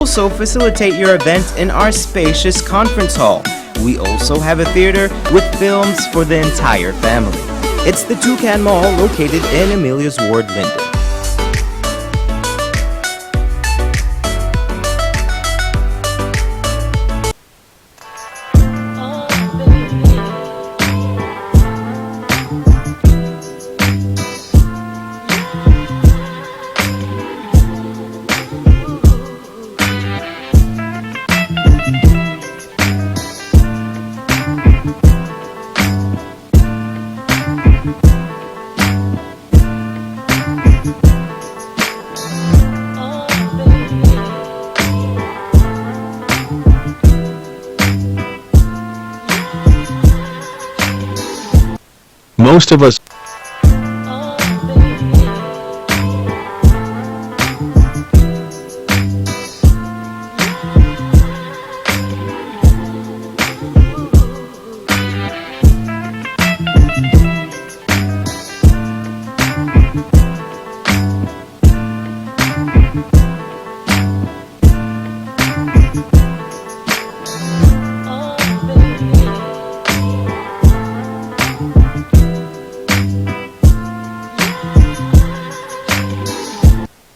also facilitate your event in our spacious conference hall. We also have a theater with films for the entire family. It's the Toucan Mall located in Amelia's Ward, Linden. Most of us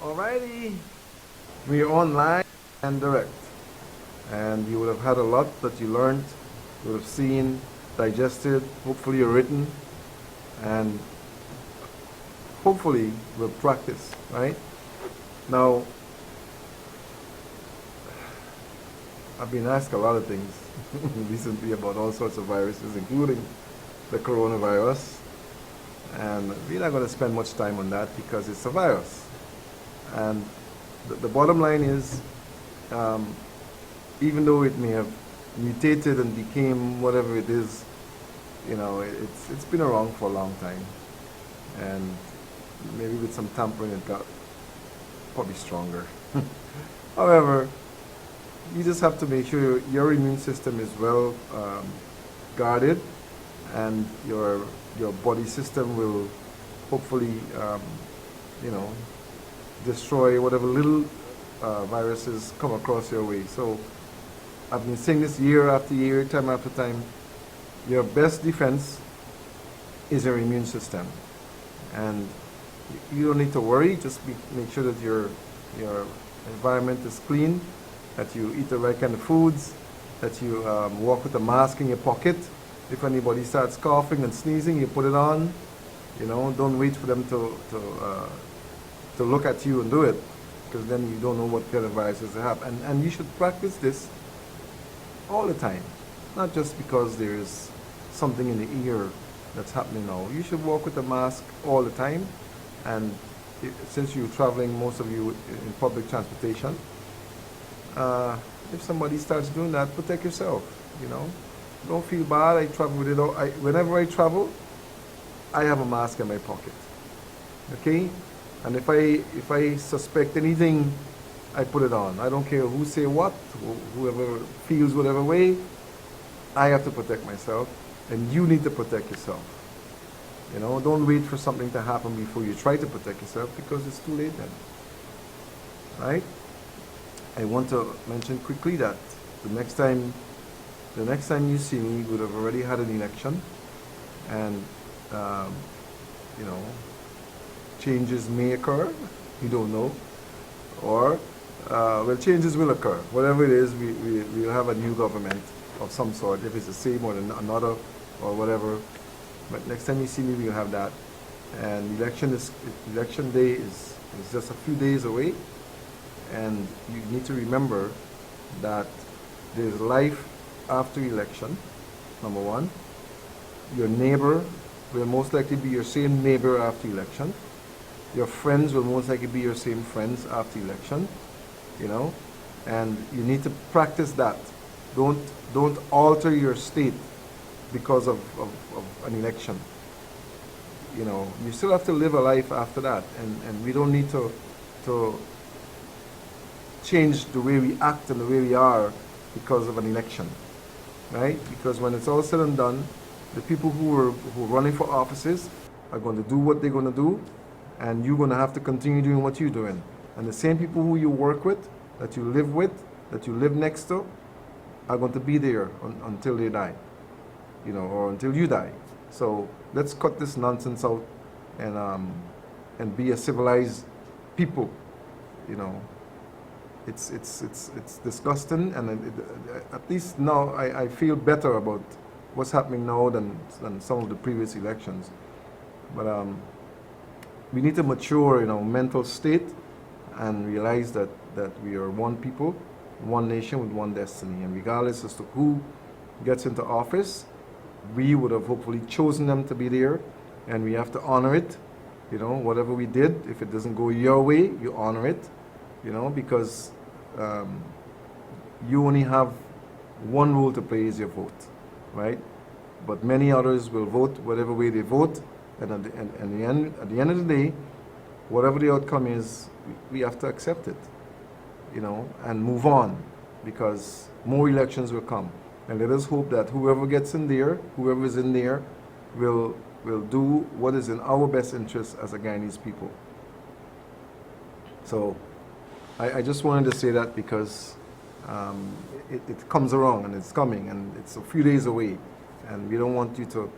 Alrighty, we're online and direct, and you would have had a lot that you learned, you would have seen, digested, hopefully written, and hopefully will practice, right? Now, I've been asked a lot of things recently about all sorts of viruses, including the coronavirus, and we're not going to spend much time on that because it's a virus. And the bottom line is, even though it may have mutated and became whatever it is, you know, it's been around for a long time, and maybe with some tampering it got probably stronger. However, you just have to make sure your immune system is well guarded, and your body system will hopefully, you know, destroy whatever little viruses come across your way. So I've been saying this year after year, time after time, your best defense is your immune system. And you don't need to worry, just make sure that your environment is clean, that you eat the right kind of foods, that you walk with a mask in your pocket. If anybody starts coughing and sneezing, you put it on. You know, don't wait for them to look at you and do it, because then you don't know what kind of viruses they have. And you should practice this all the time, not just because there's something in the ear that's happening now. You should walk with a mask all the time, and since you're traveling, most of you in public transportation, if somebody starts doing that, protect yourself, you know. Don't feel bad. I travel with it all. Whenever I travel, I have a mask in my pocket, okay? And if I suspect anything, I put it on. I don't care who say what, whoever feels whatever way, I have to protect myself, and you need to protect yourself. You know, don't wait for something to happen before you try to protect yourself, because it's too late then, right? I want to mention quickly that the next time you see me, we would have already had an election, and you know, changes may occur, you don't know, or well, changes will occur. Whatever it is, we'll have a new government of some sort, if it's the same or another or whatever. But next time you see me, we'll have that. And election day is just a few days away, and you need to remember that there's life after election, number one. Your neighbor will most likely be your same neighbor after election. Your friends will most likely be your same friends after election, you know, and you need to practice that. Don't alter your state because of an election. You know, you still have to live a life after that, and we don't need to change the way we act and the way we are because of an election, right? Because when it's all said and done, the people who are running for offices are going to do what they're going to do, and you're going to have to continue doing what you're doing. And the same people who you work with that you live with, that you live next to, are going to be there until they die, or until you die. So let's cut this nonsense out and be a civilized people. It's disgusting, and at least now I feel better about what's happening now than some of the previous elections. But we need to mature in our mental state and realize that we are one people, one nation with one destiny. And regardless as to who gets into office, we would have hopefully chosen them to be there, and we have to honor it. Whatever we did, if it doesn't go your way, you honor it, because you only have one role to play, is your vote, right? But many others will vote whatever way they vote, and at the end of the day, whatever the outcome is, we have to accept it, and move on, because more elections will come. And let us hope that whoever is in there, will do what is in our best interest as a Guyanese people. So I just wanted to say that because it comes around, and it's coming, and it's a few days away, and we don't want you to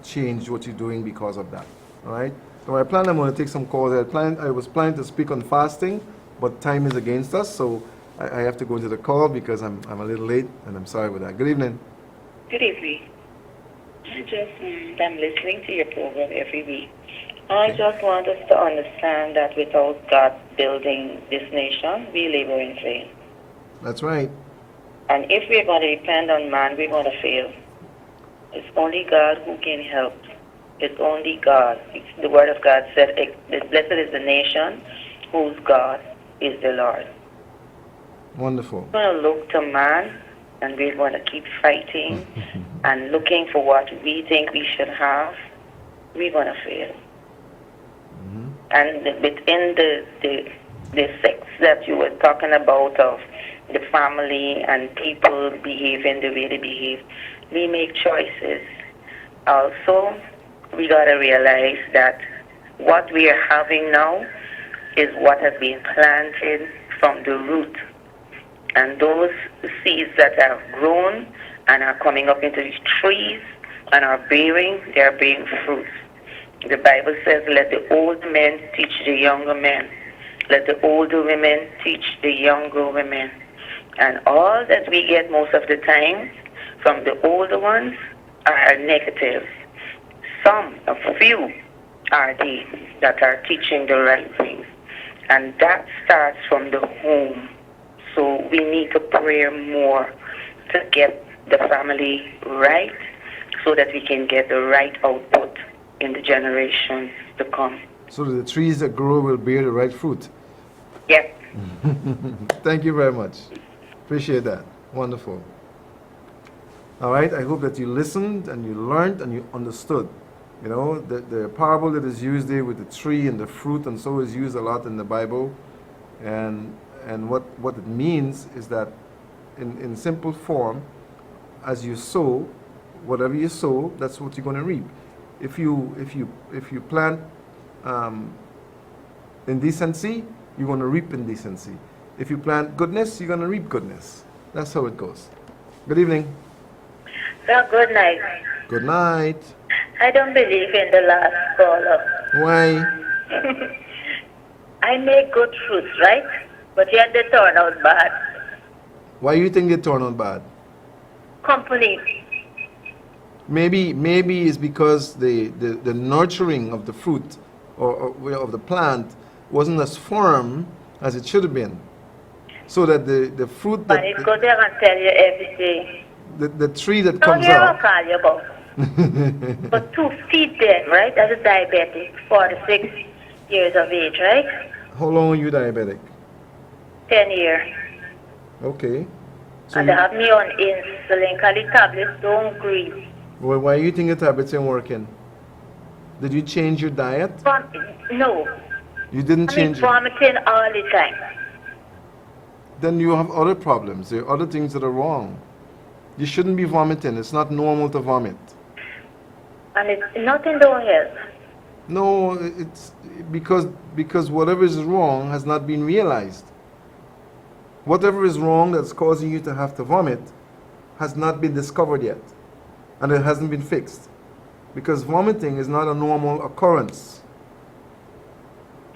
change what you're doing because of that. All right? So I'm going to take some calls. I was planning to speak on fasting, but time is against us, so I have to go into the call because I'm a little late, and I'm sorry about that. Good evening. Good evening. I'm listening to your program every week. I just want us to understand that without God building this nation, we labor in vain. That's right. And if we're going to depend on man, we're going to fail. It's only God who can help. It's only God. The Word of God said, blessed is the nation whose God is the Lord. Wonderful. We're going to look to man, and we're going to keep fighting and looking for what we think we should have. We're going to fail. Mm-hmm. And within the sects that you were talking about of the family and people behaving the way they behave, we make choices. Also, we got to realize that what we are having now is what has been planted from the root. And those seeds that have grown and are coming up into these trees and are bearing fruit. The Bible says, let the old men teach the younger men. Let the older women teach the younger women. And all that we get most of the time from the older ones are negative. A few are they that are teaching the right things. And that starts from the home. So we need to pray more to get the family right so that we can get the right output in the generations to come. So that the trees that grow will bear the right fruit. Yep. Thank you very much. Appreciate that. Wonderful. All right, I hope that you listened and you learned and you understood. The parable that is used there with the tree and the fruit and so is used a lot in the Bible. And what it means is that in simple form, as you sow, whatever you sow, that's what you're going to reap. If you plant indecency, you're going to reap indecency. If you plant goodness, you're going to reap goodness. That's how it goes. Good evening. Well, good night. Good night. I don't believe in the last caller. Why? I make good fruits, right? But yet they turn out bad. Why do you think they turn out bad? Company. Maybe it's because the nurturing of the fruit or of the plant wasn't as firm as it should have been. So that the fruit that... But it go there and tell you everything. The tree that comes Don't out... call you about. But to feed them, right? As a diabetic, 46 years of age, right? How long are you diabetic? 10 years. Okay. So and they have me on insulin because the tablets don't agree. Well, why do you think the tablets ain't working? Did you change your diet? No. You didn't change it? Vomiting all the time. Then you have other problems. There are other things that are wrong. You shouldn't be vomiting. It's not normal to vomit. And it's nothing don't help. No, it's because whatever is wrong has not been realized. Whatever is wrong that's causing you to have to vomit has not been discovered yet, and it hasn't been fixed. Because vomiting is not a normal occurrence.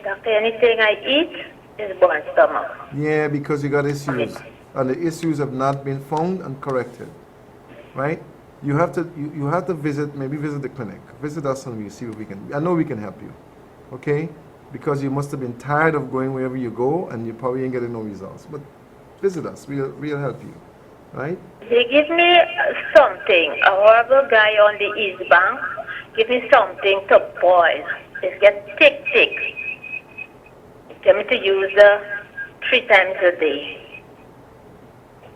Doctor, anything I eat is born stomach. Yeah, because you got issues, and the issues have not been found and corrected, right? You have to visit, maybe visit the clinic, visit us, and we see what we can. I know we can help you, okay? Because you must have been tired of going wherever you go, and you probably ain't getting no results. But visit us, we'll help you, right? They give me something. A horrible guy on the East Bank give me something to boil. It gets thick. Tell me to use 3 times a day.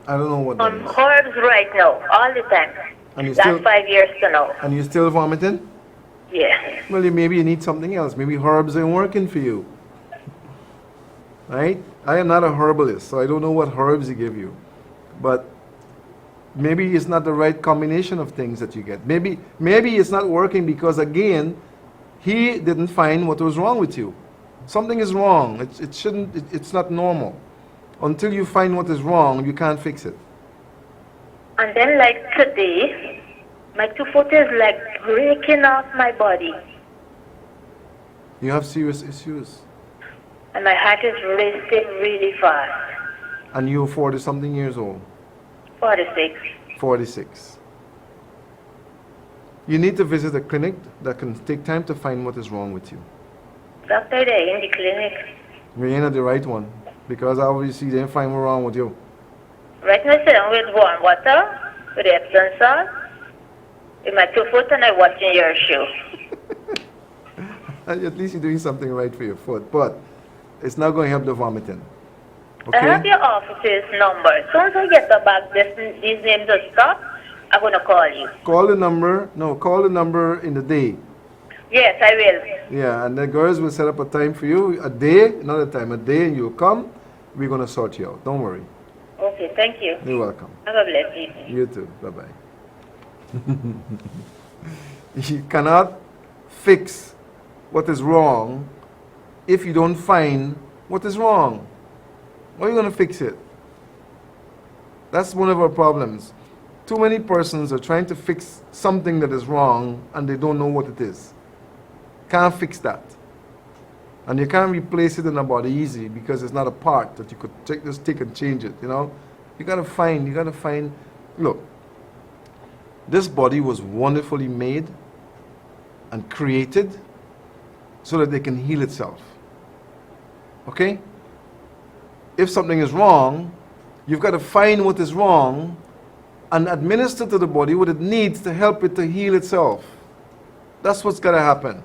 I don't know what that is. Herbs right now, all the time. And you That's still, 5 years to now. and you're still vomiting? Yeah. Well, maybe you need something else. Maybe herbs ain't working for you. Right? I am not a herbalist, so I don't know what herbs he give you. But maybe it's not the right combination of things that you get. Maybe it's not working because, again, he didn't find what was wrong with you. Something is wrong. It's not normal. Until you find what is wrong, you can't fix it. And then like today, my 2 foot is like breaking off my body. You have serious issues. And my heart is racing really fast. And you're 40-something years old. 46. 46. You need to visit a clinic that can take time to find what is wrong with you. Doctor, they're in the clinic. You ain't at the right one, because obviously they didn't find what's wrong with you. Right now, sitting with warm water, with Epsom salt, with my 2 foot, and I'm watching your show. At least you're doing something right for your foot, but it's not going to help the vomiting. I have Okay? your office's number. As soon as I get the back, these names will stop, I'm going to call you. Call the number in the day. Yes, I will. Yeah, and the girls will set up a time for you, a day, not a time, a day, and you'll come. We're going to sort you out. Don't worry. Okay, thank you. You're welcome. Have a blessed evening. You too. Bye-bye. You cannot fix what is wrong if you don't find what is wrong. How are you going to fix it? That's one of our problems. Too many persons are trying to fix something that is wrong and they don't know what it is. Can't fix that. And you can't replace it in a body easy because it's not a part that you could just take and change it, you know? You gotta find, look, this body was wonderfully made and created so that it can heal itself. Okay? If something is wrong, you've got to find what is wrong and administer to the body what it needs to help it to heal itself. That's what's got to happen.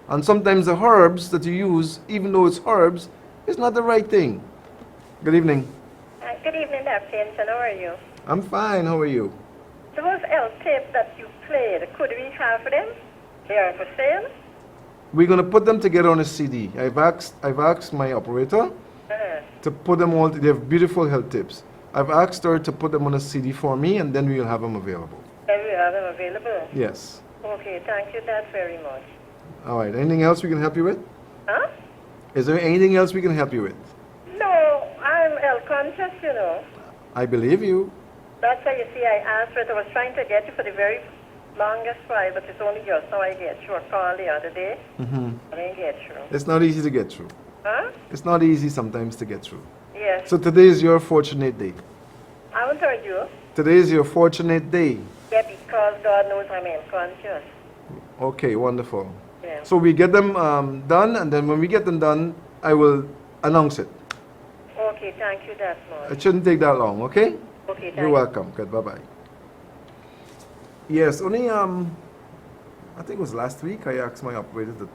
And sometimes the herbs that you use, even though it's herbs, is not the right thing. Good evening. Good evening, Dr. Jensen. How are you? I'm fine. How are you? Those L tapes that you played, could we have them? They are for sale? We're going to put them together on a CD. I've asked my operator to put them all. They have beautiful health tips. I've asked her to put them on a CD for me, and then we'll have them available. Then we have them available? Yes. Okay, thank you that very much. All right. Anything else we can help you with? Huh? Is there anything else we can help you with? No, I'm L conscious, you know. I believe you. That's why you see I asked for it. I was trying to get you for the very longest while, but it's only just now I get through. I called the other day. I didn't get through. It's not easy to get through. Huh? It's not easy sometimes to get through. Yes. So today is your fortunate day. I haven't heard you. Today is your fortunate day. Yeah, because God knows I'm conscious. Okay, wonderful. Yeah. So we get them done, and then when we get them done, I will announce it. Okay, thank you that much. It shouldn't take that long, okay? Okay, thank You're you. welcome. Good, bye-bye. Yes, only, I think it was last week I asked my operator that,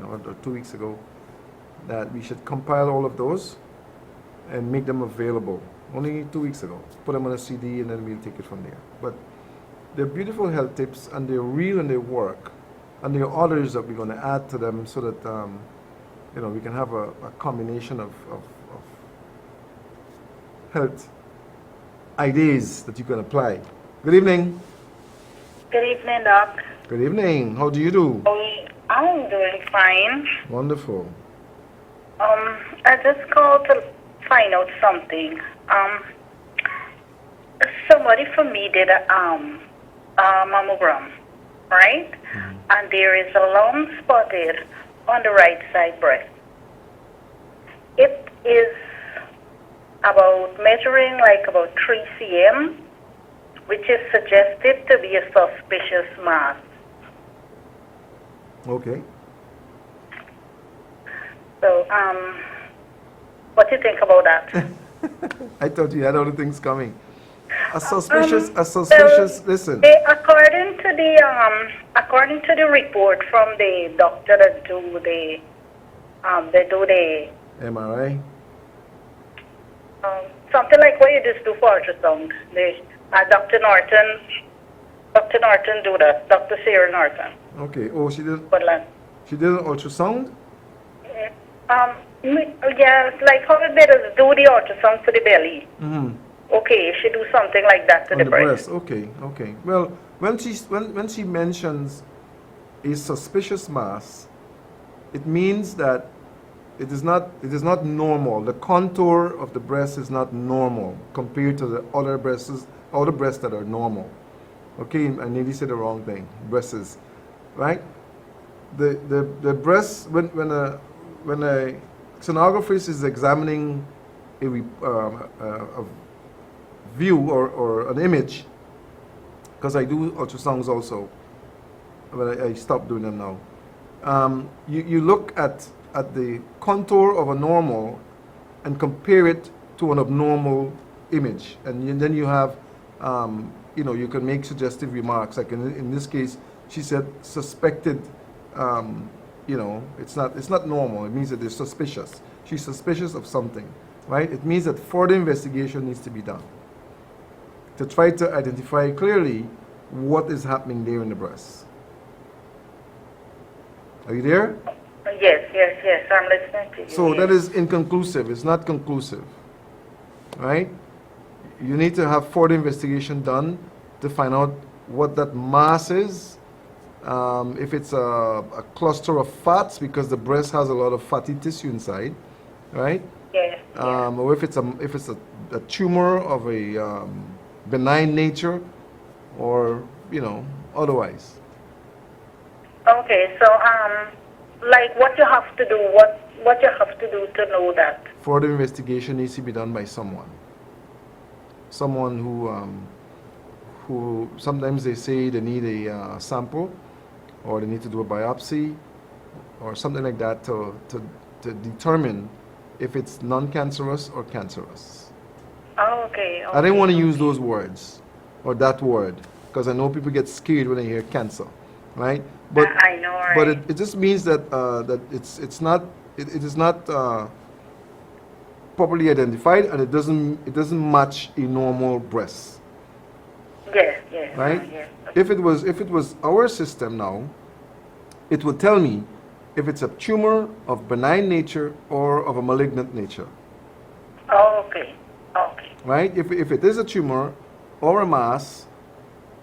or 2 weeks ago, that we should compile all of those and make them available. Only 2 weeks ago. Put them on a CD and then we'll take it from there. But they're beautiful health tips and they're real and they work. And there are others that we're going to add to them so that, we can have a combination of health ideas that you can apply. Good evening. Good evening, Doc. Good evening. How do you do? I'm doing fine. Wonderful. I just called to find out something. Somebody for me did a mammogram, right? And there is a lump spotted on the right side breast. It is about measuring like about 3 cm, which is suggested to be a suspicious mass. Okay. So, what do you think about that? I thought you had other things coming. A suspicious, listen. According to the report from the doctor that do the MRI? something like what you just do for ultrasound. Dr. Norton do that. Dr. Sarah Norton. Okay. Oh, she did. Woodland. She did an ultrasound? Yeah, like how they just do the ultrasound for the belly. Mm-hmm. Okay, she do something like that to On the breast. Okay, okay. Well, when she mentions a suspicious mass, it means that it is not normal. The contour of the breast is not normal compared to the other breasts that are normal. Okay, I nearly said the wrong thing. Breasts, right? The breast when a sonographist is examining a view or an image, because I do ultrasounds also, but I stopped doing them now. You look at the contour of a normal and compare it to an abnormal image, and then you have, you can make suggestive remarks. Like in this case, she said suspected. It's not normal. It means that they're suspicious. She's suspicious of something, right? It means that further investigation needs to be done to try to identify clearly what is happening there in the breast. Are you there? Yes. I'm listening to you. So yes. that is inconclusive. It's not conclusive, right? You need to have further investigation done to find out what that mass is. If it's a cluster of fats, because the breast has a lot of fatty tissue inside, right? Yes. Or if it's a tumor of a benign nature, or otherwise. Okay, so like what you have to do, what you have to do to know that. Further investigation needs to be done by someone who sometimes they say they need a sample, or they need to do a biopsy, or something like that to determine if it's non-cancerous or cancerous. Oh, okay. I didn't want to use those words or that word because I know people get scared when they hear cancer, right? But I know, right? But it just means that that it is not properly identified, and it doesn't match a normal breast. Yes. Right? Yes. If it was our system now, it would tell me if it's a tumor of benign nature or of a malignant nature. Oh, okay. Right? If it is a tumor or a mass,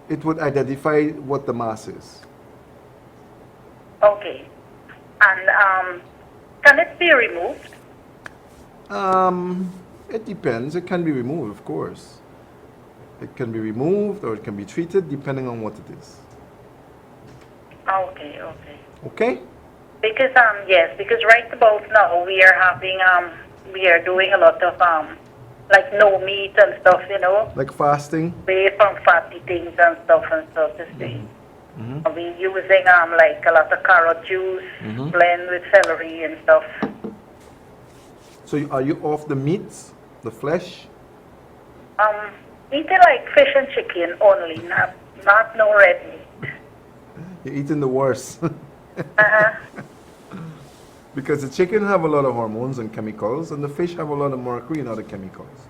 it would identify what the mass is. Okay. And can it be removed? It depends. It can be removed, of course. It can be removed or it can be treated depending on what it is. Okay. Okay? Because because right about now we are doing a lot of like no meat and stuff, Like fasting? away from fatty things and stuff and so to say. Mm-hmm. We using like a lot of carrot juice, blend with celery and stuff. So are you off the meats, the flesh? Eating like fish and chicken only, not no red meat. You're eating the worst. Uh-huh. Because the chicken have a lot of hormones and chemicals, and the fish have a lot of mercury and other chemicals.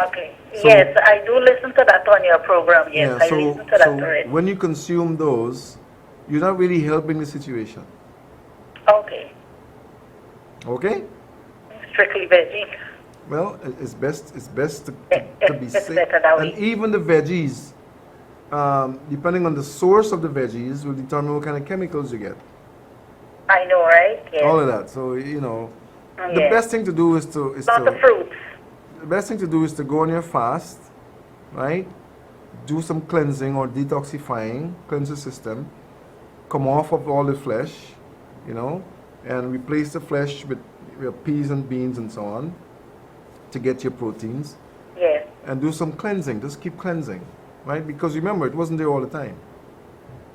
Okay. So- Yes, I do listen to that on your program. Yes, I listen to that already. when you consume those, you're not really helping the situation. Okay. Okay? Strictly veggie. Well, it's best to be It's safe. better that And way. even the veggies, depending on the source of the veggies, will determine what kind of chemicals you get. I know, right? Yes. All of that. So, The Yes. best thing to do is Lots of fruits. the best thing to do is to go on your fast, right? Do some cleansing or detoxifying, cleanse the system, come off of all the flesh, and replace the flesh with peas and beans and so on to get your proteins, Yes. and do some cleansing. Just keep cleansing, right? Because remember, it wasn't there all the time.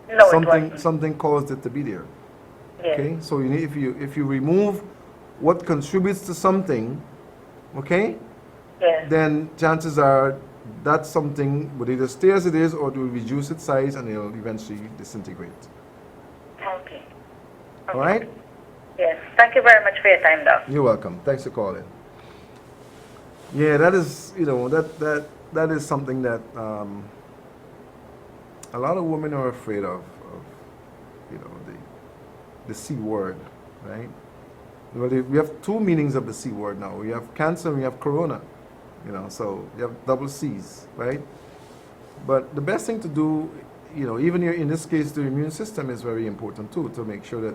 No, it wasn't. Something caused it to be there. Yes. Okay, so you need, if you remove what contributes to something, okay, Yes. then chances are that something would either stay as it is or it will reduce its size and it'll eventually disintegrate. Okay. All right? Yes. Thank you very much for your time, Doc. You're welcome. Thanks for calling. Yeah, that is, that is something that a lot of women are afraid of the C word, right? Well, we have two meanings of the C word now. We have cancer and we have corona, so you have double C's, right? But the best thing to do, even in this case, the immune system is very important too, to make sure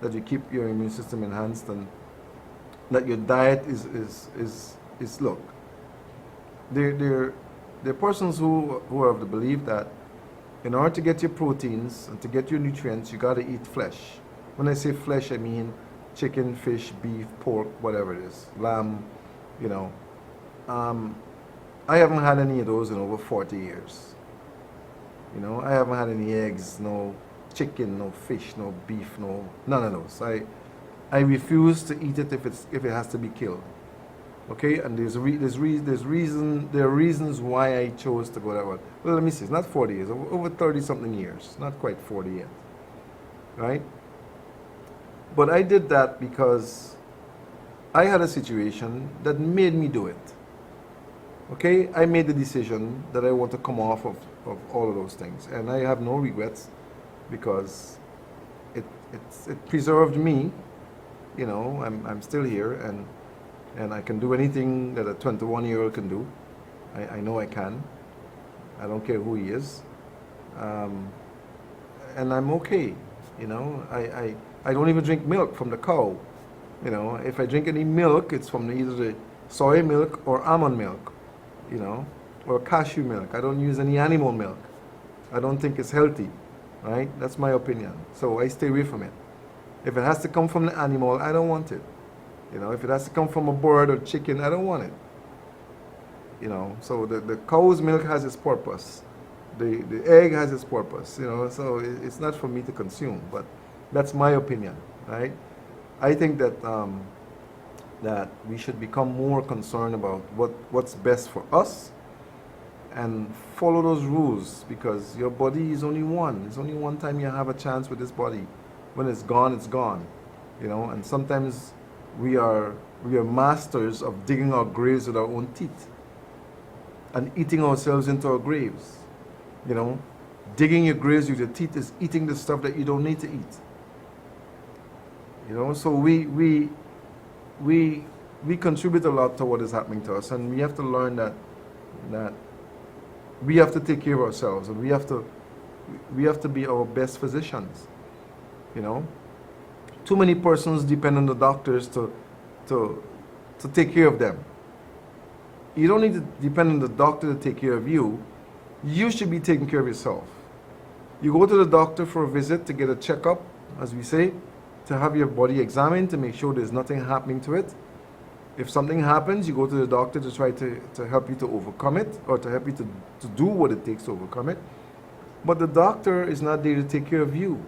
that you keep your immune system enhanced and that your diet is look. There are persons who are of the belief that in order to get your proteins and to get your nutrients, you got to eat flesh. When I say flesh, I mean chicken, fish, beef, pork, whatever it is, lamb, I haven't had any of those in over 40 years. I haven't had any eggs, no chicken, no fish, no beef, none of those. I refuse to eat it if it has to be killed. Okay, and there are reasons why I chose to go that way. Well, let me see, it's not 40 years, over 30 something years, not quite 40 yet, right? But I did that because I had a situation that made me do it. Okay, I made the decision that I want to come off of all of those things, and I have no regrets because it preserved me. I'm still here, and I can do anything that a 21-year-old can do. I know I can. I don't care who he is, and I'm okay. I don't even drink milk from the cow. If I drink any milk, it's from either the soy milk or almond milk, or cashew milk. I don't use any animal milk. I don't think it's healthy, right? That's my opinion. So I stay away from it. If it has to come from the animal, I don't want it. If it has to come from a bird or chicken, I don't want it. So the cow's milk has its purpose. The egg has its purpose, so it's not for me to consume, but that's my opinion, right? I think that that we should become more concerned about what's best for us and follow those rules, because your body is only one. It's only one time you have a chance with this body. When it's gone, it's gone. And sometimes we are masters of digging our graves with our own teeth and eating ourselves into our graves. Digging your graves with your teeth is eating the stuff that you don't need to eat. So we contribute a lot to what is happening to us, and we have to learn that we have to take care of ourselves, and we have to be our best physicians. Too many persons depend on the doctors to take care of them. You don't need to depend on the doctor to take care of you. You should be taking care of yourself. You go to the doctor for a visit to get a checkup, as we say, to have your body examined to make sure there's nothing happening to it. If something happens, you go to the doctor to try to help you to overcome it, or to help you to do what it takes to overcome it. But the doctor is not there to take care of you.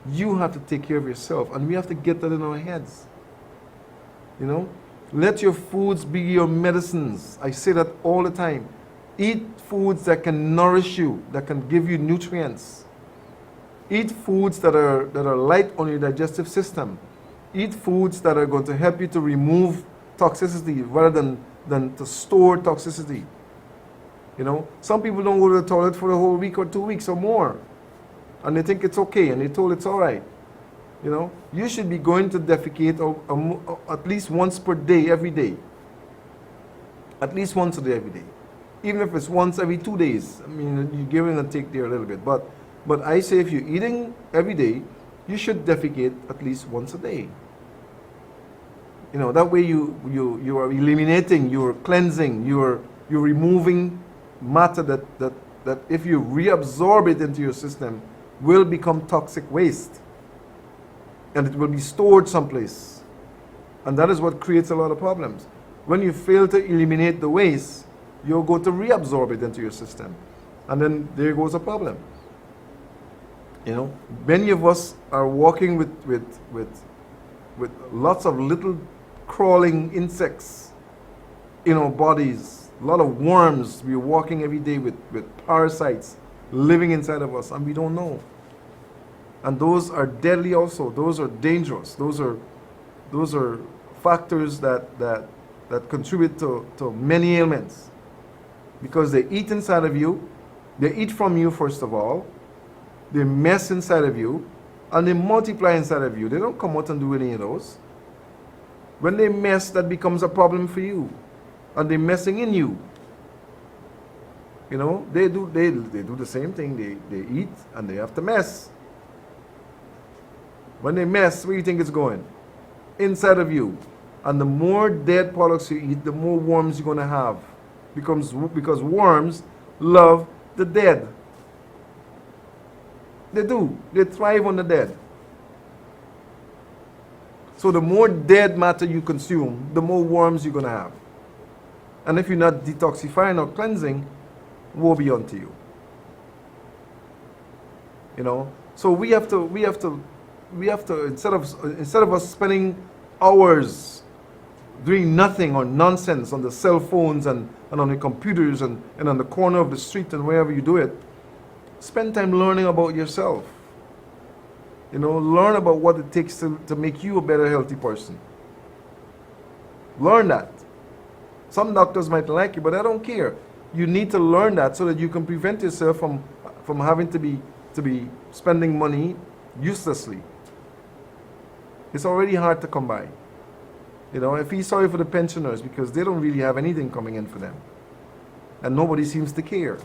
You have to take care of yourself, and we have to get that in our heads. Let your foods be your medicines. I say that all the time. Eat foods that can nourish you, that can give you nutrients. Eat foods that are light on your digestive system. Eat foods that are going to help you to remove toxicity rather than to store toxicity. Some people don't go to the toilet for a whole week or 2 weeks or more, and they think it's okay, and they're told it's all right. You should be going to defecate at least once per day, every day. At least once a day, every day. Even if it's once every 2 days. I mean, you're giving and take there a little bit. But I say if you're eating every day, you should defecate at least once a day. You know, that way you are eliminating, you're cleansing, you're removing matter that if you reabsorb it into your system will become toxic waste. And it will be stored someplace. And that is what creates a lot of problems. When you fail to eliminate the waste, you'll go to reabsorb it into your system. And then there goes a problem. You know, many of us are walking with lots of little crawling insects in our bodies, a lot of worms. We're walking every day with parasites living inside of us, and we don't know. And those are deadly also. Those are dangerous. Those are factors that contribute to many ailments. Because they eat inside of you, they eat from you first of all, they mess inside of you, and they multiply inside of you. They don't come out and do any of those. When they mess, that becomes a problem for you. And they're messing in you. You know, they do the same thing. They eat and they have to mess. When they mess, where do you think it's going? Inside of you. And the more dead products you eat, the more worms you're going to have. Because worms love the dead. They do. They thrive on the dead. So the more dead matter you consume, the more worms you're going to have. And if you're not detoxifying or cleansing, woe be unto you. You know? So we have to instead of us spending hours doing nothing or nonsense on the cell phones and on the computers and on the corner of the street and wherever you do it, spend time learning about yourself. You know, learn about what it takes to make you a better, healthy person. Learn that. Some doctors might like you, but I don't care. You need to learn that so that you can prevent yourself from having to be spending money uselessly. It's already hard to come by. You know, I feel sorry for the pensioners because they don't really have anything coming in for them. And nobody seems to care.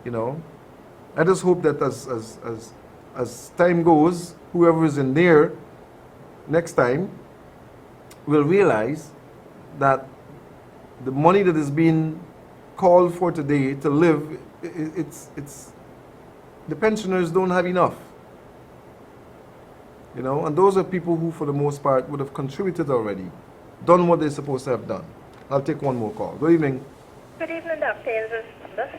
You know? I just hope that as time goes, whoever is in there next time will realize that the money that is being called for today to live, it's the pensioners don't have enough. You know, and those are people who, for the most part, would have contributed already, done what they're supposed to have done. I'll take one more call. Good evening. Good evening, Dr. This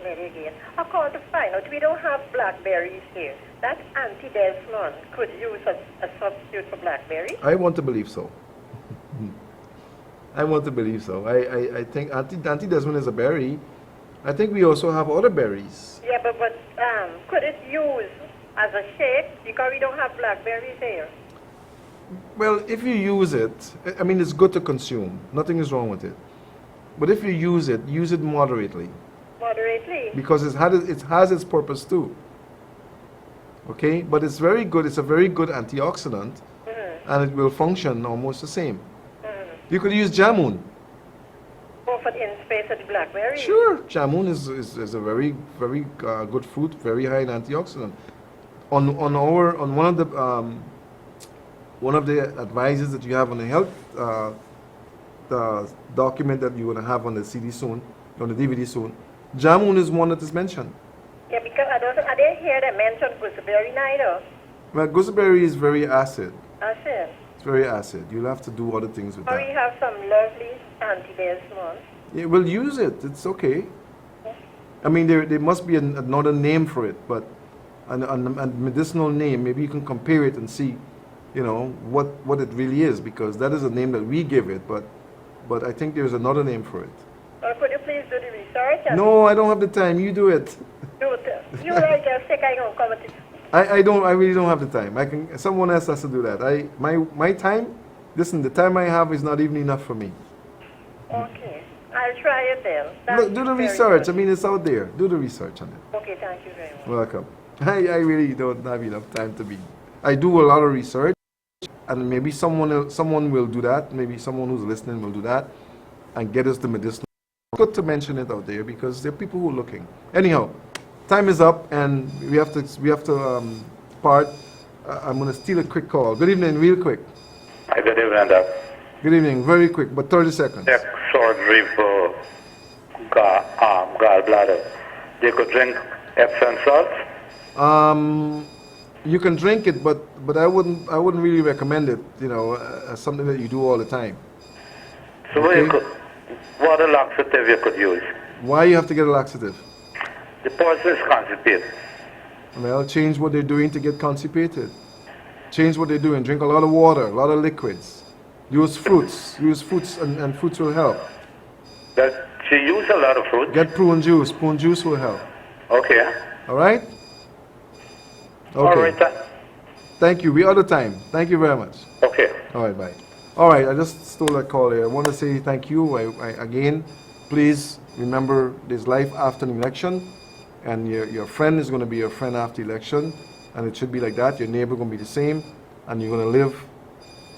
lady again. I called to find out we don't have blackberries here. That anti-desmond could use a substitute for blackberry? I want to believe so. I want to believe so. I think anti-desmond is a berry. I think we also have other berries. Yeah, but could it use as a shake because we don't have blackberries here? Well, if you use it, I mean, it's good to consume. Nothing is wrong with it. But if you use it moderately. Moderately? Because it has its purpose too. Okay? But it's very good. It's a very good antioxidant. Mm-hmm. And it will function almost the same. Mm-hmm. You could use jamun. Oh, for in space of the blackberry? Sure. Jamun is a very, very good fruit, very high in antioxidant. On one of the advices that you have on the health the document that you're going to have on the CD soon, on the DVD soon, jamun is one that is mentioned. Yeah, because I didn't hear them mention gooseberry neither. Well, gooseberry is very acid. Acid? It's very acid. You'll have to do other things with or that. Or we have some lovely anti-desmond. Yeah, we'll use it. It's okay. I mean, there must be another name for it, but a medicinal name. Maybe you can compare it and see, you know, what it really is, because that is a name that we give it, but I think there's another name for it. Could you please do the research? No, I don't have the time. You do it. Do it. You like just think I don't come at it. I really don't have the time. Someone else has to do that. My time, listen, the time I have is not even enough for me. Okay. I'll try it then. Look, do the research. I mean, it's out there. Do the research on it. Okay, thank you very much. Welcome. I really don't have enough time to be. I do a lot of research, and maybe someone will do that. Maybe someone who's listening will do that, and get us the medicinal. It's good to mention it out there because there are people who are looking. Anyhow, time is up, and we have to part. I'm going to steal a quick call. Good evening, real quick. Good evening, Doc. Good evening. Very quick, but 30 seconds. Neck surgery for gallbladder. They could drink Epsom salts. You can drink it, but I wouldn't really recommend it. As something that you do all the time. So what a laxative you could use? Why you have to get a laxative? The person is constipated. Well, change what they're doing to get constipated. Change what they're doing. Drink a lot of water, a lot of liquids. Use fruits. And fruits will help. That she used a lot of fruit. Get prune juice. Prune juice will help. Okay. All right? Okay. All right. Thank you. We are out of time. Thank you very much. Okay. All right, bye. All right, I just stole that call here. I want to say thank you. Again, please remember there's life after an election, and your friend is going to be your friend after election, and it should be like that. Your neighbor going to be the same, and you're going to live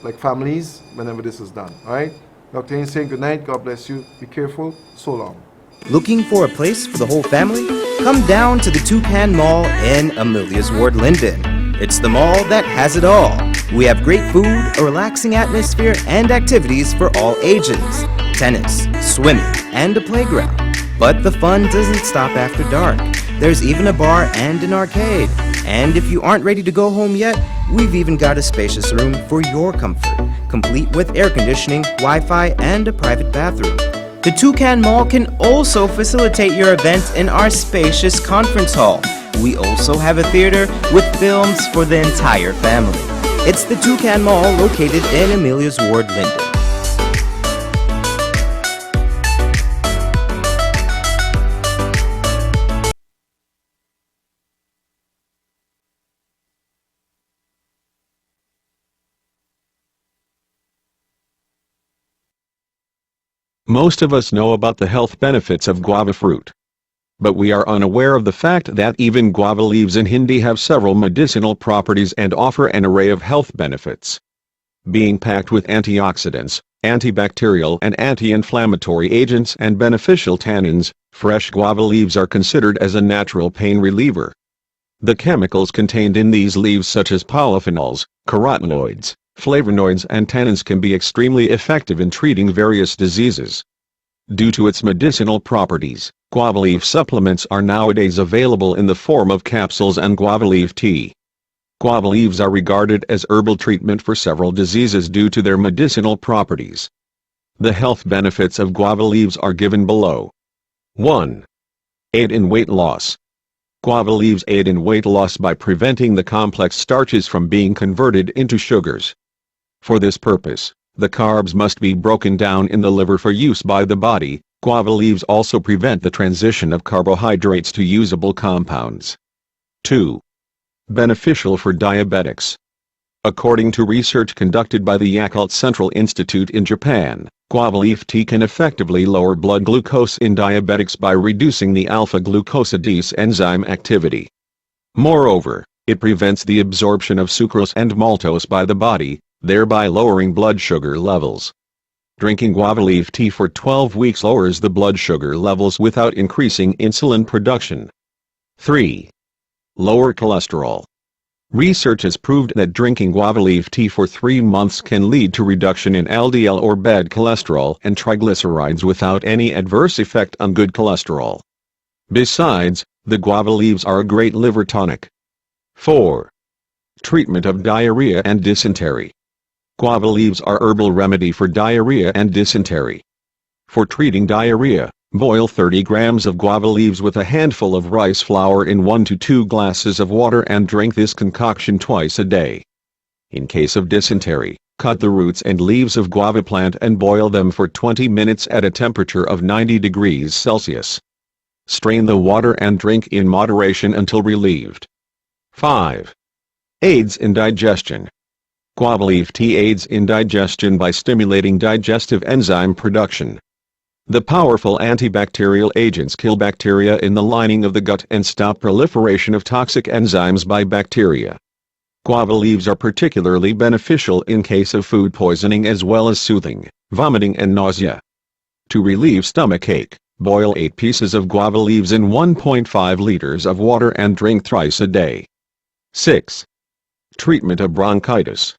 like families whenever this is done. All right? Dr. Haynes saying good night. God bless you. Be careful. So long. Looking for a place for the whole family? Come down to the Toucan Mall in Amelia's Ward, Linden. It's the mall that has it all. We have great food, a relaxing atmosphere, and activities for all ages. Tennis, swimming, and a playground. But the fun doesn't stop after dark. There's even a bar and an arcade. And if you aren't ready to go home yet, we've even got a spacious room for your comfort, complete with air conditioning, Wi-Fi, and a private bathroom. The Toucan Mall can also facilitate your event in our spacious conference hall. We also have a theater with films for the entire family. It's the Toucan Mall located in Amelia's Ward, Linden. Most of us know about the health benefits of guava fruit. But we are unaware of the fact that even guava leaves in Hindi have several medicinal properties and offer an array of health benefits. Being packed with antioxidants, antibacterial and anti-inflammatory agents and beneficial tannins, fresh guava leaves are considered as a natural pain reliever. The chemicals contained in these leaves such as polyphenols, carotenoids, flavonoids and tannins can be extremely effective in treating various diseases. Due to its medicinal properties, guava leaf supplements are nowadays available in the form of capsules and guava leaf tea. Guava leaves are regarded as herbal treatment for several diseases due to their medicinal properties. The health benefits of guava leaves are given below. 1. Aid in weight loss. Guava leaves aid in weight loss by preventing the complex starches from being converted into sugars. For this purpose, the carbs must be broken down in the liver for use by the body. Guava leaves also prevent the transition of carbohydrates to usable compounds. 2. Beneficial for diabetics. According to research conducted by the Yakult Central Institute in Japan, guava leaf tea can effectively lower blood glucose in diabetics by reducing the alpha-glucosidase enzyme activity. Moreover, it prevents the absorption of sucrose and maltose by the body, thereby lowering blood sugar levels. Drinking guava leaf tea for 12 weeks lowers the blood sugar levels without increasing insulin production. 3. Lower cholesterol. Research has proved that drinking guava leaf tea for 3 months can lead to reduction in LDL or bad cholesterol and triglycerides without any adverse effect on good cholesterol. Besides, the guava leaves are a great liver tonic. 4. Treatment of diarrhea and dysentery. Guava leaves are herbal remedy for diarrhea and dysentery. For treating diarrhea, boil 30 grams of guava leaves with a handful of rice flour in 1 to 2 glasses of water and drink this concoction twice a day. In case of dysentery, cut the roots and leaves of guava plant and boil them for 20 minutes at a temperature of 90 degrees Celsius. Strain the water and drink in moderation until relieved. 5. Aids in digestion. Guava leaf tea aids in digestion by stimulating digestive enzyme production. The powerful antibacterial agents kill bacteria in the lining of the gut and stop proliferation of toxic enzymes by bacteria. Guava leaves are particularly beneficial in case of food poisoning as well as soothing, vomiting and nausea. To relieve stomachache, boil 8 pieces of guava leaves in 1.5 liters of water and drink thrice a day. 6. Treatment of bronchitis.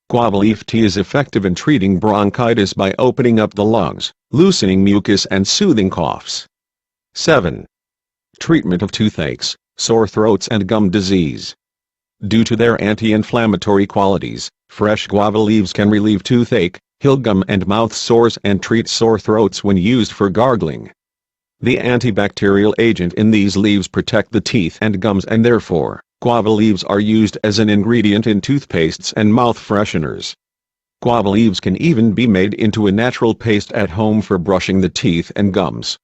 Guava leaf tea is effective in treating bronchitis by opening up the lungs, loosening mucus and soothing coughs. 7. Treatment of toothaches, sore throats and gum disease. Due to their anti-inflammatory qualities, fresh guava leaves can relieve toothache, heal gum and mouth sores and treat sore throats when used for gargling. The antibacterial agent in these leaves protect the teeth and gums, and therefore, guava leaves are used as an ingredient in toothpastes and mouth fresheners. Guava leaves can even be made into a natural paste at home for brushing the teeth and gums.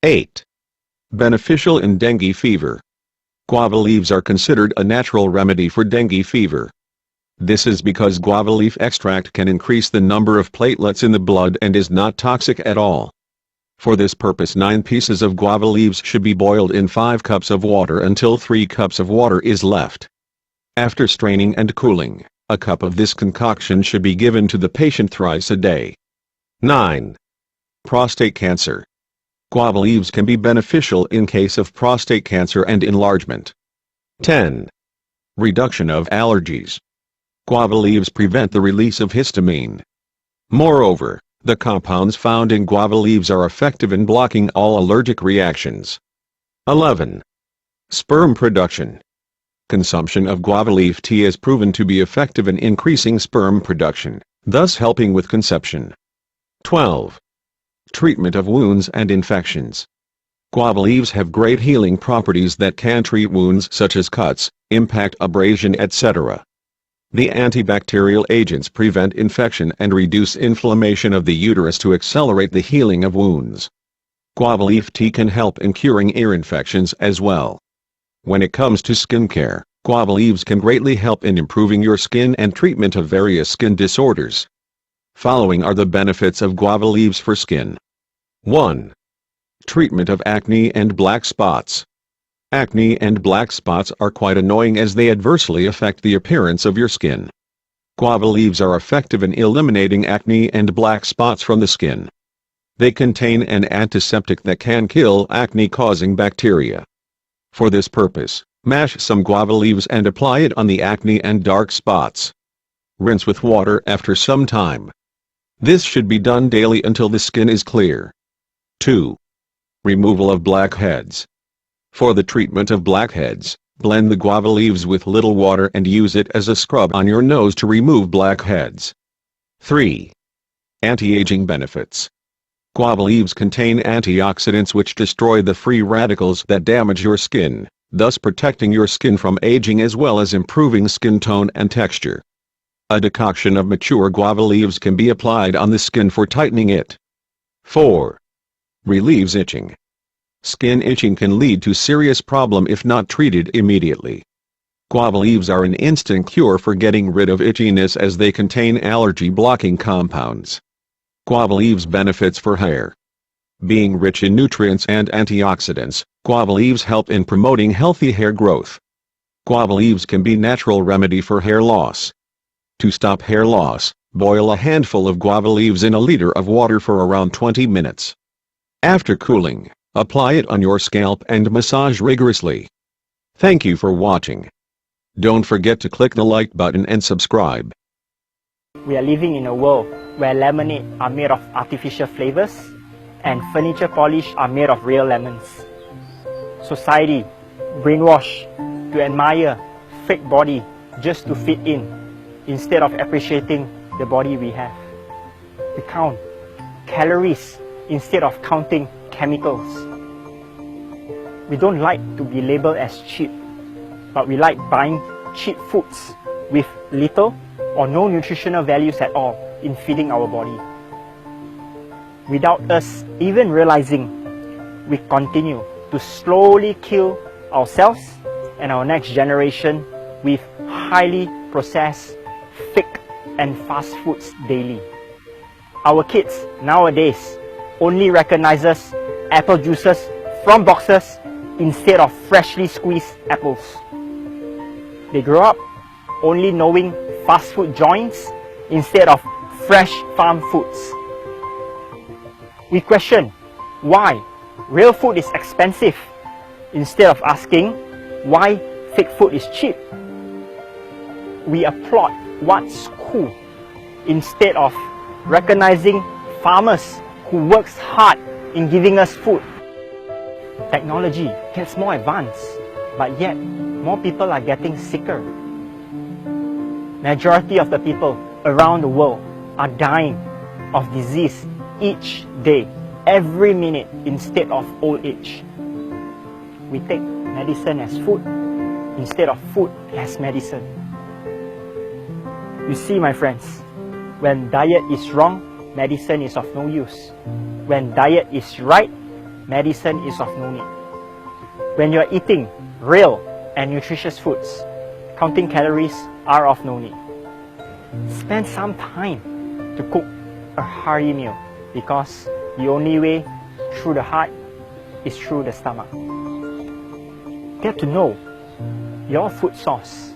8. Beneficial in dengue fever. Guava leaves are considered a natural remedy for dengue fever. This is because guava leaf extract can increase the number of platelets in the blood and is not toxic at all. For this purpose 9 pieces of guava leaves should be boiled in 5 cups of water until 3 cups of water is left. After straining and cooling, a cup of this concoction should be given to the patient thrice a day. 9. Prostate cancer. Guava leaves can be beneficial in case of prostate cancer and enlargement. 10. Reduction of allergies. Guava leaves prevent the release of histamine. Moreover, the compounds found in guava leaves are effective in blocking all allergic reactions. 11. Sperm production. Consumption of guava leaf tea is proven to be effective in increasing sperm production, thus helping with conception. 12. Treatment of wounds and infections. Guava leaves have great healing properties that can treat wounds such as cuts, impact, abrasion, etc. The antibacterial agents prevent infection and reduce inflammation of the uterus to accelerate the healing of wounds. Guava leaf tea can help in curing ear infections as well. When it comes to skincare, guava leaves can greatly help in improving your skin and treatment of various skin disorders. Following are the benefits of guava leaves for skin. 1. Treatment of acne and black spots. Acne and black spots are quite annoying as they adversely affect the appearance of your skin. Guava leaves are effective in eliminating acne and black spots from the skin. They contain an antiseptic that can kill acne-causing bacteria. For this purpose, mash some guava leaves and apply it on the acne and dark spots. Rinse with water after some time. This should be done daily until the skin is clear. 2. Removal of blackheads. For the treatment of blackheads, blend the guava leaves with little water and use it as a scrub on your nose to remove blackheads. 3. Anti-aging benefits. Guava leaves contain antioxidants which destroy the free radicals that damage your skin, thus protecting your skin from aging as well as improving skin tone and texture. A decoction of mature guava leaves can be applied on the skin for tightening it. 4. Relieves itching. Skin itching can lead to serious problem if not treated immediately. Guava leaves are an instant cure for getting rid of itchiness as they contain allergy-blocking compounds. Guava leaves benefits for hair. Being rich in nutrients and antioxidants, guava leaves help in promoting healthy hair growth. Guava leaves can be natural remedy for hair loss. To stop hair loss, boil a handful of guava leaves in a liter of water for around 20 minutes. After cooling, apply it on your scalp and massage rigorously. Thank you for watching. Don't forget to click the like button and subscribe. We are living in a world where lemonade are made of artificial flavors and furniture polish are made of real lemons. Society brainwashed to admire fake body just to fit in instead of appreciating the body we have. We count calories instead of counting chemicals. We don't like to be labeled as cheap, but we like buying cheap foods with little or no nutritional values at all in feeding our body. Without us even realizing, we continue to slowly kill ourselves and our next generation with highly processed, fake and fast foods daily. Our kids nowadays only recognizes apple juices from boxes instead of freshly squeezed apples. They grow up only knowing fast food joints instead of fresh farm foods. We question why real food is expensive instead of asking why fake food is cheap. We applaud what's cool instead of recognizing farmers who works hard in giving us food. Technology gets more advanced, but yet more people are getting sicker. Majority of the people around the world are dying of disease each day, every minute, instead of old age. We take medicine as food instead of food as medicine. You see, my friends, when diet is wrong, medicine is of no use. When diet is right, medicine is of no need. When you are eating real and nutritious foods, counting calories are of no need. Spend some time to cook a hearty meal, because the only way through the heart is through the stomach. Get to know your food source.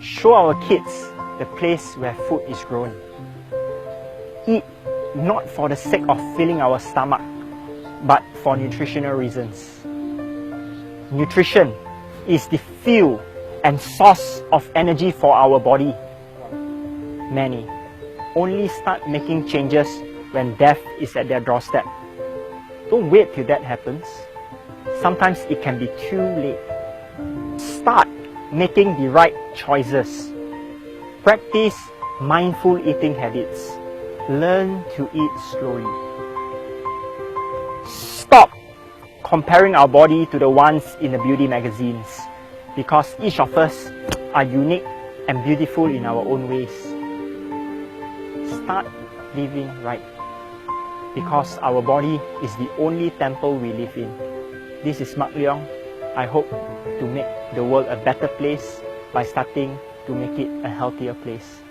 Show our kids the place where food is grown. Eat not for the sake of filling our stomach, but for nutritional reasons. Nutrition is the fuel and source of energy for our body. Many only start making changes when death is at their doorstep. Don't wait till that happens. Sometimes it can be too late. Start making the right choices. Practice mindful eating habits. Learn to eat slowly. Stop comparing our body to the ones in the beauty magazines, because each of us are unique and beautiful in our own ways. Start living right, because our body is the only temple we live in. This is Mark Leong. I hope to make the world a better place by starting to make it a healthier place.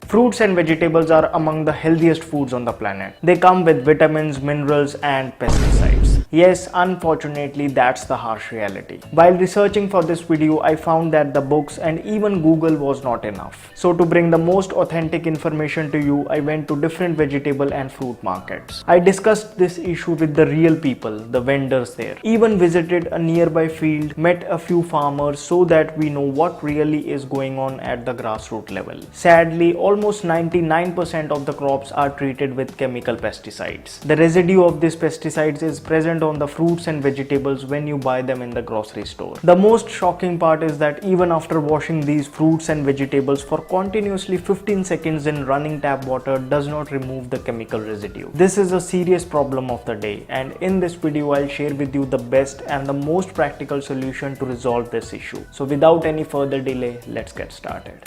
Fruits and vegetables are among the healthiest foods on the planet. They come with vitamins, minerals and pesticides. Yes, unfortunately, that's the harsh reality. While researching for this video, I found that the books and even Google was not enough. So to bring the most authentic information to you, I went to different vegetable and fruit markets. I discussed this issue with the real people, the vendors there. Even visited a nearby field, met a few farmers so that we know what really is going on at the grassroots level. Sadly, almost 99% of the crops are treated with chemical pesticides. The residue of these pesticides is present on the fruits and vegetables when you buy them in the grocery store. The most shocking part is that even after washing these fruits and vegetables for continuously 15 seconds in running tap water does not remove the chemical residue. This is a serious problem of the day, and in this video I'll share with you the best and the most practical solution to resolve this issue. So without any further delay, let's get started.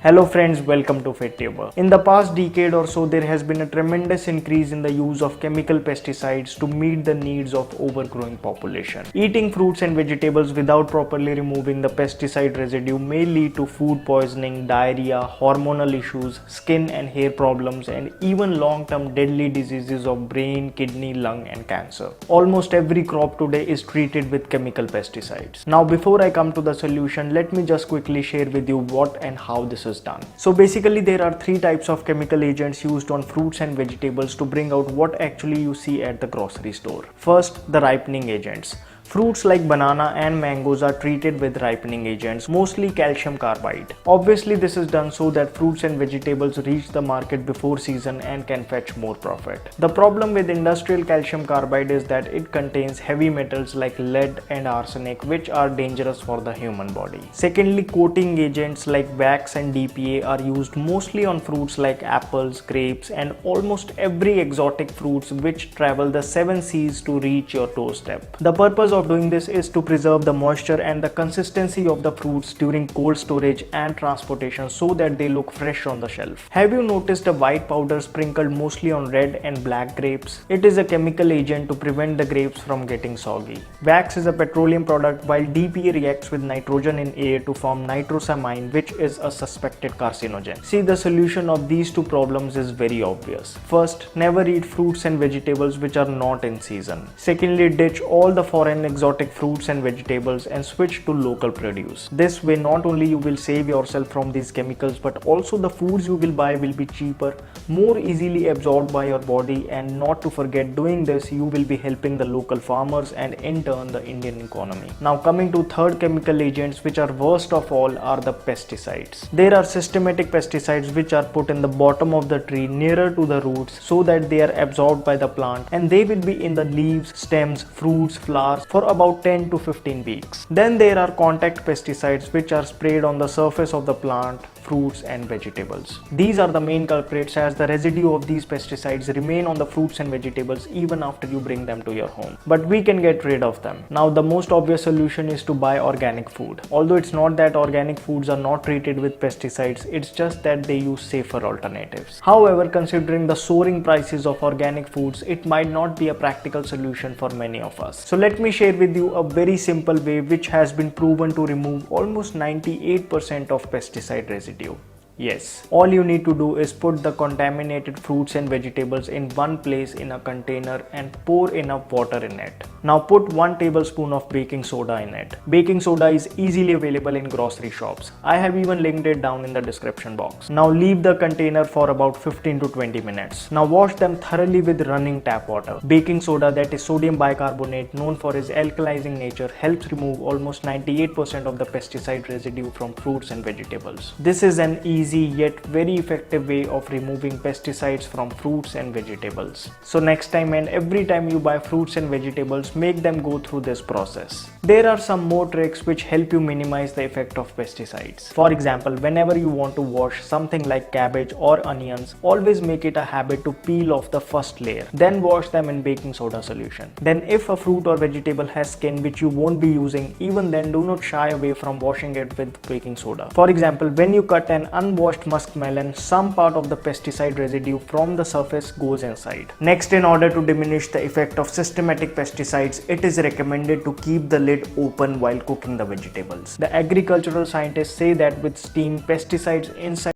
Hello friends, welcome to FitTuber. In the past decade or so, there has been a tremendous increase in the use of chemical pesticides to meet the needs of overgrowing population. Eating fruits and vegetables without properly removing the pesticide residue may lead to food poisoning, diarrhea, hormonal issues, skin and hair problems, and even long-term deadly diseases of brain, kidney, lung and cancer. Almost every crop today is treated with chemical pesticides. Now before I come to the solution, let me just quickly share with you what and how this is done. So basically there are three types of chemical agents used on fruits and vegetables to bring out what actually you see at the grocery store. First, the ripening agents. Fruits like banana and mangoes are treated with ripening agents, mostly calcium carbide. Obviously this is done so that fruits and vegetables reach the market before season and can fetch more profit. The problem with industrial calcium carbide is that it contains heavy metals like lead and arsenic, which are dangerous for the human body. Secondly, coating agents like wax and DPA are used mostly on fruits like apples, grapes and almost every exotic fruits which travel the 7 seas to reach your doorstep. The purpose of doing this is to preserve the moisture and the consistency of the fruits during cold storage and transportation so that they look fresh on the shelf. Have you noticed a white powder sprinkled mostly on red and black grapes? It is a chemical agent to prevent the grapes from getting soggy. Wax is a petroleum product, while DPA reacts with nitrogen in air to form nitrosamine, which is a suspected carcinogen. See, the solution of these two problems is very obvious. First, never eat fruits and vegetables which are not in season. Secondly, ditch all the foreign exotic fruits and vegetables and switch to local produce. This way not only you will save yourself from these chemicals, but also the foods you will buy will be cheaper, more easily absorbed by your body, and not to forget, doing this you will be helping the local farmers and in turn the Indian economy. Now coming to third chemical agents which are worst of all are the pesticides. There are systematic pesticides which are put in the bottom of the tree nearer to the roots so that they are absorbed by the plant, and they will be in the leaves, stems, fruits, flowers for about 10 to 15 weeks. Then there are contact pesticides which are sprayed on the surface of the plant, fruits and vegetables. These are the main culprits as the residue of these pesticides remain on the fruits and vegetables even after you bring them to your home. But we can get rid of them. Now the most obvious solution is to buy organic food. Although it's not that organic foods are not treated with pesticides, it's just that they use safer alternatives. However, considering the soaring prices of organic foods, it might not be a practical solution for many of us. So let me share with you a very simple way which has been proven to remove almost 98% of pesticide residue. Yes, all you need to do is put the contaminated fruits and vegetables in one place in a container and pour enough water in it. Now put 1 tablespoon of baking soda in it. Baking soda is easily available in grocery shops. I have even linked it down in the description box. Now leave the container for about 15 to 20 minutes. Now wash them thoroughly with running tap water. Baking soda, that is sodium bicarbonate, known for its alkalizing nature, helps remove almost 98% of the pesticide residue from fruits and vegetables. This is an easy yet very effective way of removing pesticides from fruits and vegetables. So next time and every time you buy fruits and vegetables, make them go through this process. There are some more tricks which help you minimize the effect of pesticides. For example, whenever you want to wash something like cabbage or onions, always make it a habit to peel off the first layer, then wash them in baking soda solution. Then if a fruit or vegetable has skin which you won't be using, even then do not shy away from washing it with baking soda. For example, when you cut an unwashed muskmelon, some part of the pesticide residue from the surface goes inside. Next, in order to diminish the effect of systematic pesticides, it is recommended to keep the lid open while cooking the vegetables. The agricultural scientists say that with steam, pesticides inside